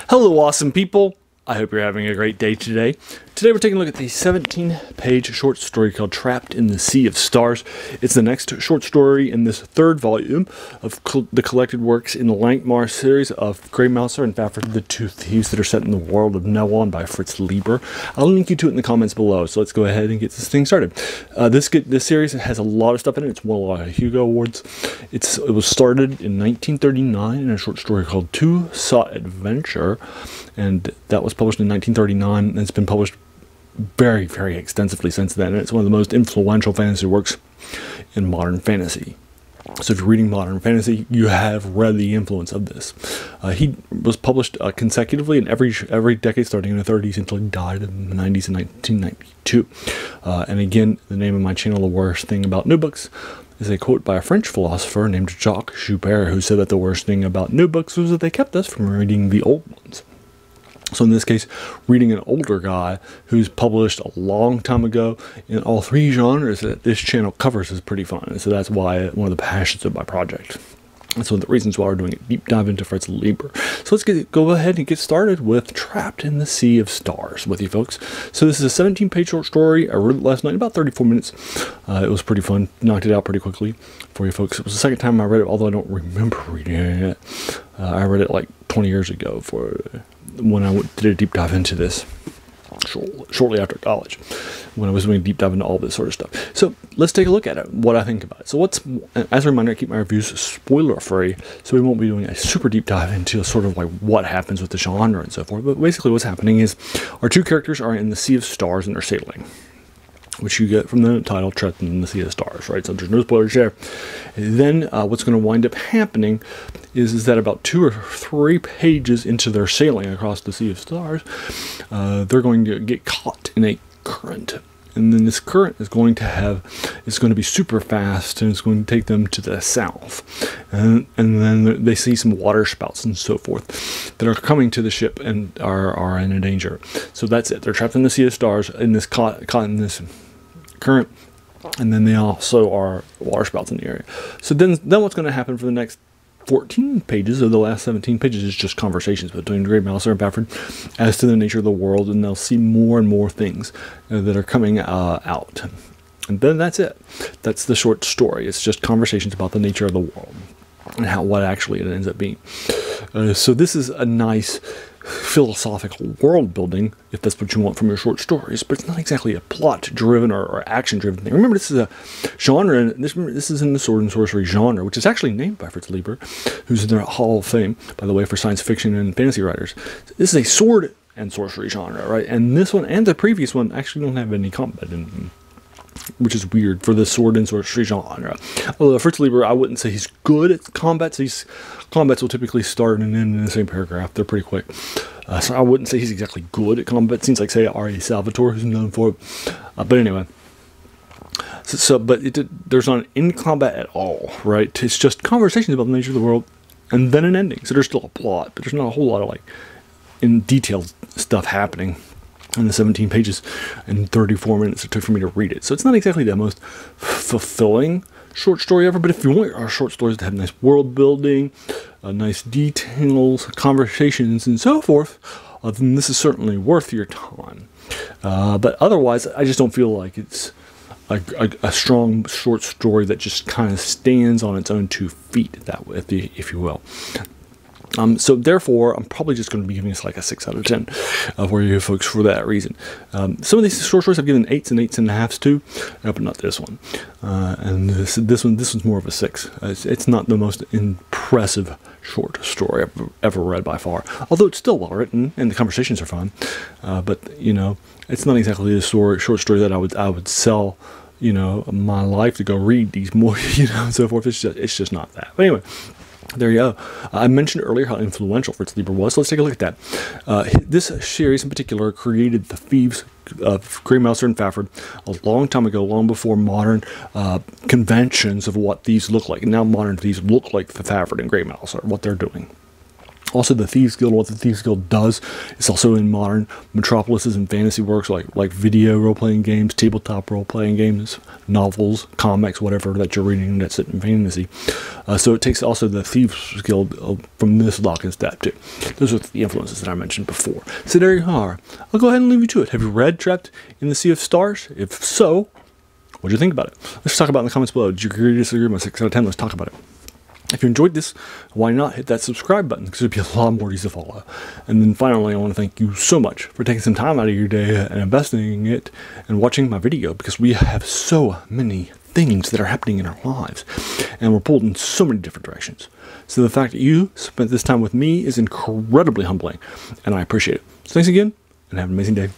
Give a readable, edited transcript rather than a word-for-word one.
Hello, awesome people. I hope you're having a great day today. Today we're taking a look at the 17-page short story called Trapped in the Sea of Stars. It's the next short story in this third volume of the collected works in the Lankhmar series of Gray Mouser and Fafhrd, the two thieves that are set in the world of Nelon by Fritz Leiber. I'll link you to it in the comments below, so let's go ahead and get this thing started. This series has a lot of stuff in it. It's won a lot of Hugo Awards. It was started in 1939 in a short story called Two Sought Adventure, and that was published in 1939, and it's been published very, very extensively since then, and it's one of the most influential fantasy works in modern fantasy. So if you're reading modern fantasy, you have read the influence of this. He was published consecutively in every decade, starting in the 30s until he died in the 90s in 1992. And again, the name of my channel, The Worst Thing About New Books, is a quote by a French philosopher named Jacques Joubert, who said that the worst thing about new books was that they kept us from reading the old ones. So in this case, reading an older guy who's published a long time ago in all three genres that this channel covers is pretty fun. And so that's why one of the passions of my project. That's one of the reasons why we're doing a deep dive into Fritz Leiber. So let's go ahead and get started with Trapped in the Sea of Stars with you folks. So this is a 17-page short story. I wrote it last night, about 34 minutes. It was pretty fun. Knocked it out pretty quickly for you folks. It was the second time I read it, although I don't remember reading it. I read it like 20 years ago when I did a deep dive into this shortly after college, when I was doing a deep dive into all this sort of stuff. So let's take a look at it, what I think about it. So as a reminder, I keep my reviews spoiler free, so we won't be doing a super deep dive into sort of like what happens with the genre and so forth. But basically what's happening is our two characters are in the Sea of Stars and they're sailing, which you get from the title, Trapped in the Sea of Stars, right? So there's no spoilers there. And then what's going to wind up happening is that about 2 or 3 pages into their sailing across the Sea of Stars, they're going to get caught in a current. And then this current is going to be super fast, and it's going to take them to the south. And then they see some water spouts and so forth that are coming to the ship and are in a danger. So that's it. They're trapped in the Sea of Stars, in this caught in this current, and then they also are water spouts in the area. So then what's going to happen for the next 14 pages of the last 17 pages is just conversations between Gray Mouser and Fafhrd as to the nature of the world, and they'll see more and more things that are coming out. And then that's it. That's the short story. It's just conversations about the nature of the world and what actually it ends up being. So this is a nice philosophical world building, if that's what you want from your short stories, but it's not exactly a plot driven or action driven thing. Remember, this is a genre, and this is in the sword and sorcery genre, which is actually named by Fritz Leiber, who's in the Hall of Fame, by the way, for science fiction and fantasy writers. This is a sword and sorcery genre, right? And this one and the previous one actually don't have any combat in them, which is weird for the sword and sorcery genre. Although Fritz Leiber, I wouldn't say he's good at combats. Combats will typically start and end in the same paragraph. They're pretty quick. So I wouldn't say he's exactly good at combat. Seems like, say, R.A. Salvatore, who's known for it. But anyway. There's not in combat at all, right? It's just conversations about the nature of the world and then an ending. So there's still a plot, but there's not a whole lot of, like, in detailed stuff happening in the 17 pages and 34 minutes it took for me to read it. So it's not exactly the most fulfilling short story ever, but if you want our short stories to have nice world building, nice details, conversations, and so forth, then this is certainly worth your time. But otherwise, I just don't feel like it's a strong short story that just kind of stands on its own 2 feet, that way, if you will. So therefore, I'm probably just going to be giving this like a 6 out of 10 for you folks for that reason. Some of these short stories I've given 8s and 8.5s to, but not this one. And this one's more of a 6. It's not the most impressive short story I've ever read by far, although it's still well written and the conversations are fun. But you know, it's not exactly a short story that I would sell, you know, my life to go read these more, you know, and so forth. It's just not that. But anyway. There you go. I mentioned earlier how influential Fritz Leiber was, so let's take a look at that. This series in particular created the thieves of Gray Mouser and Fafhrd a long time ago, long before modern conventions of what thieves look like. And now modern thieves look like the Fafhrd and Gray Mouser, what they're doing. Also, the Thieves Guild, what the Thieves Guild does, is also in modern metropolises and fantasy works like video role-playing games, tabletop role-playing games, novels, comics, whatever that you're reading that's in fantasy. So it takes also the Thieves Guild from this lock and step too. Those are the influences that I mentioned before. So there you are. I'll go ahead and leave you to it. Have you read Trapped in the Sea of Stars? If so, what do you think about it? Let's talk about it in the comments below. Did you agree or disagree? My 6 out of 10. Let's talk about it. If you enjoyed this, why not hit that subscribe button, because there'll be a lot more easy to follow. And then finally, I want to thank you so much for taking some time out of your day and investing in it and watching my video, because we have so many things that are happening in our lives and we're pulled in so many different directions. So the fact that you spent this time with me is incredibly humbling, and I appreciate it. So thanks again, and have an amazing day.